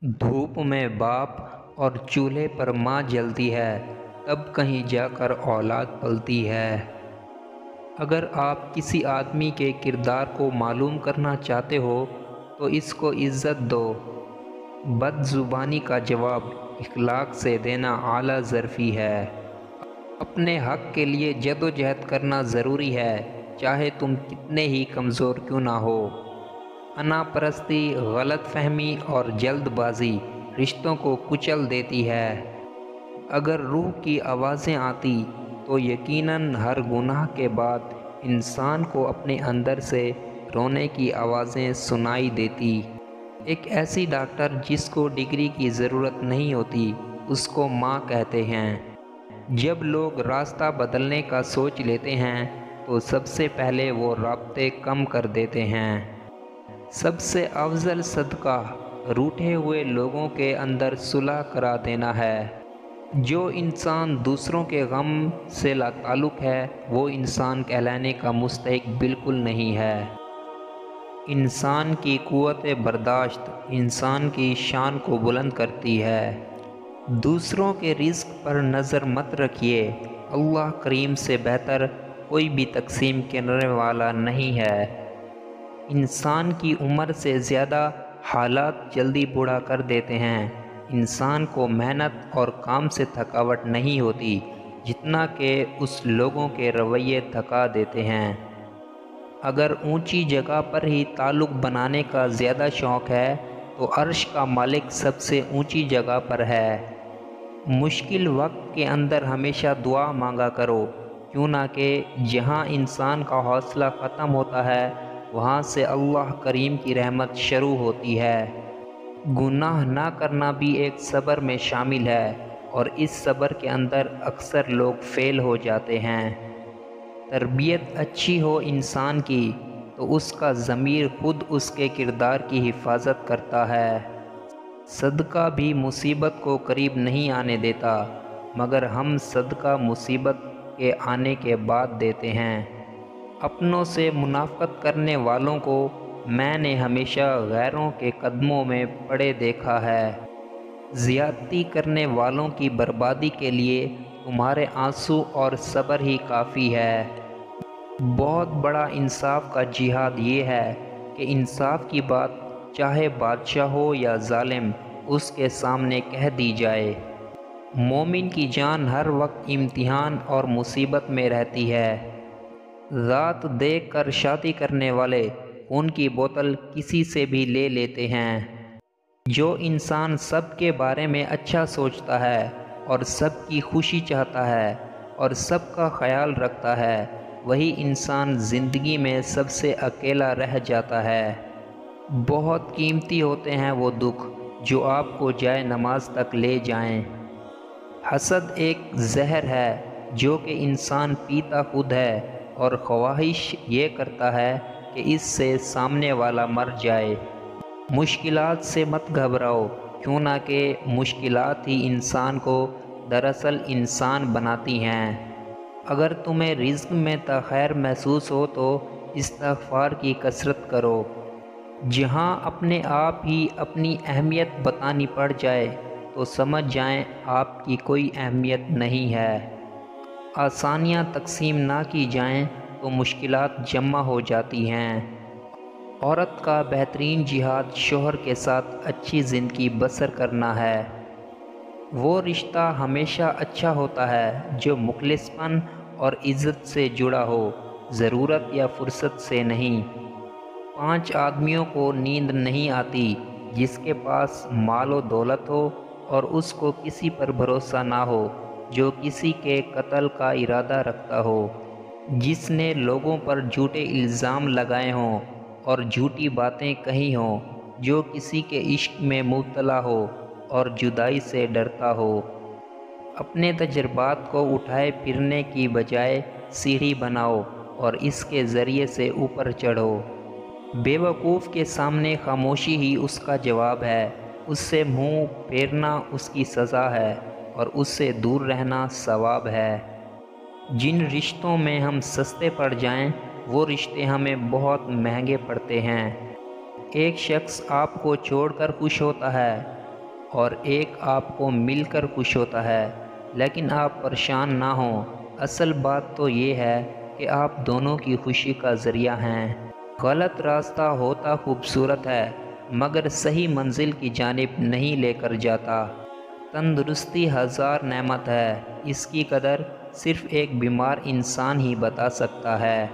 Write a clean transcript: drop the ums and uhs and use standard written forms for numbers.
دھوپ میں باپ اور چولہے پر ماں جلتی ہے، تب کہیں جا کر اولاد پلتی ہے۔ اگر آپ کسی آدمی کے کردار کو معلوم کرنا چاہتے ہو تو اس کو عزت دو۔ بد زبانی کا جواب اخلاق سے دینا اعلیٰ ظرفی ہے۔ اپنے حق کے لیے جدوجہد کرنا ضروری ہے، چاہے تم کتنے ہی کمزور کیوں نہ ہو۔ انا پرستی، غلط فہمی اور جلد بازی رشتوں کو کچل دیتی ہے۔ اگر روح کی آوازیں آتی تو یقیناً ہر گناہ کے بعد انسان کو اپنے اندر سے رونے کی آوازیں سنائی دیتی۔ ایک ایسی ڈاکٹر جس کو ڈگری کی ضرورت نہیں ہوتی، اس کو ماں کہتے ہیں۔ جب لوگ راستہ بدلنے کا سوچ لیتے ہیں تو سب سے پہلے وہ رابطے کم کر دیتے ہیں۔ سب سے افضل صدقہ روٹھے ہوئے لوگوں کے اندر صلح کرا دینا ہے۔ جو انسان دوسروں کے غم سے لا تعلق ہے وہ انسان کہلانے کا مستحق بالکل نہیں ہے۔ انسان کی قوت برداشت انسان کی شان کو بلند کرتی ہے۔ دوسروں کے رزق پر نظر مت رکھیے، اللہ کریم سے بہتر کوئی بھی تقسیم کرنے والا نہیں ہے۔ انسان کی عمر سے زیادہ حالات جلدی بوڑھا کر دیتے ہیں۔ انسان کو محنت اور کام سے تھکاوٹ نہیں ہوتی جتنا کہ اس لوگوں کے رویے تھکا دیتے ہیں۔ اگر اونچی جگہ پر ہی تعلق بنانے کا زیادہ شوق ہے تو عرش کا مالک سب سے اونچی جگہ پر ہے۔ مشکل وقت کے اندر ہمیشہ دعا مانگا کرو، کیوں نہ کہ جہاں انسان کا حوصلہ ختم ہوتا ہے وہاں سے اللہ کریم کی رحمت شروع ہوتی ہے۔ گناہ نہ کرنا بھی ایک صبر میں شامل ہے، اور اس صبر کے اندر اکثر لوگ فیل ہو جاتے ہیں۔ تربیت اچھی ہو انسان کی تو اس کا ضمیر خود اس کے کردار کی حفاظت کرتا ہے۔ صدقہ بھی مصیبت کو قریب نہیں آنے دیتا، مگر ہم صدقہ مصیبت کے آنے کے بعد دیتے ہیں۔ اپنوں سے منافقت کرنے والوں کو میں نے ہمیشہ غیروں کے قدموں میں پڑے دیکھا ہے۔ زیادتی کرنے والوں کی بربادی کے لیے تمہارے آنسو اور صبر ہی کافی ہے۔ بہت بڑا انصاف کا جہاد یہ ہے کہ انصاف کی بات چاہے بادشاہ ہو یا ظالم اس کے سامنے کہہ دی جائے۔ مومن کی جان ہر وقت امتحان اور مصیبت میں رہتی ہے۔ ذات دیکھ کر شادی کرنے والے خون کی بوتل کسی سے بھی لے لیتے ہیں۔ جو انسان سب کے بارے میں اچھا سوچتا ہے اور سب کی خوشی چاہتا ہے اور سب کا خیال رکھتا ہے، وہی انسان زندگی میں سب سے اکیلا رہ جاتا ہے۔ بہت قیمتی ہوتے ہیں وہ دکھ جو آپ کو جائے نماز تک لے جائیں۔ حسد ایک زہر ہے جو کہ انسان پیتا خود ہے اور خواہش یہ کرتا ہے کہ اس سے سامنے والا مر جائے۔ مشکلات سے مت گھبراؤ، کیوں نہ کہ مشکلات ہی انسان کو دراصل انسان بناتی ہیں۔ اگر تمہیں رزق میں تاخیر محسوس ہو تو استغفار کی کثرت کرو۔ جہاں اپنے آپ ہی اپنی اہمیت بتانی پڑ جائے تو سمجھ جائیں آپ کی کوئی اہمیت نہیں ہے۔ آسانیاں تقسیم نہ کی جائیں تو مشکلات جمع ہو جاتی ہیں۔ عورت کا بہترین جہاد شوہر کے ساتھ اچھی زندگی بسر کرنا ہے۔ وہ رشتہ ہمیشہ اچھا ہوتا ہے جو مخلص پن اور عزت سے جڑا ہو، ضرورت یا فرصت سے نہیں۔ 5 آدمیوں کو نیند نہیں آتی، جس کے پاس مال و دولت ہو اور اس کو کسی پر بھروسہ نہ ہو، جو کسی کے قتل کا ارادہ رکھتا ہو، جس نے لوگوں پر جھوٹے الزام لگائے ہوں اور جھوٹی باتیں کہی ہوں، جو کسی کے عشق میں مبتلا ہو اور جدائی سے ڈرتا ہو۔ اپنے تجربات کو اٹھائے پھرنے کی بجائے سیڑھی بناؤ اور اس کے ذریعے سے اوپر چڑھو۔ بے وقوف کے سامنے خاموشی ہی اس کا جواب ہے، اس سے منہ پھیرنا اس کی سزا ہے اور اس سے دور رہنا ثواب ہے۔ جن رشتوں میں ہم سستے پڑ جائیں وہ رشتے ہمیں بہت مہنگے پڑتے ہیں۔ ایک شخص آپ کو چھوڑ کر خوش ہوتا ہے اور ایک آپ کو مل کر خوش ہوتا ہے، لیکن آپ پریشان نہ ہوں۔ اصل بات تو یہ ہے کہ آپ دونوں کی خوشی کا ذریعہ ہیں۔ غلط راستہ ہوتا خوبصورت ہے مگر صحیح منزل کی جانب نہیں لے کر جاتا۔ تندرستی ہزار نعمت ہے، اس کی قدر صرف ایک بیمار انسان ہی بتا سکتا ہے۔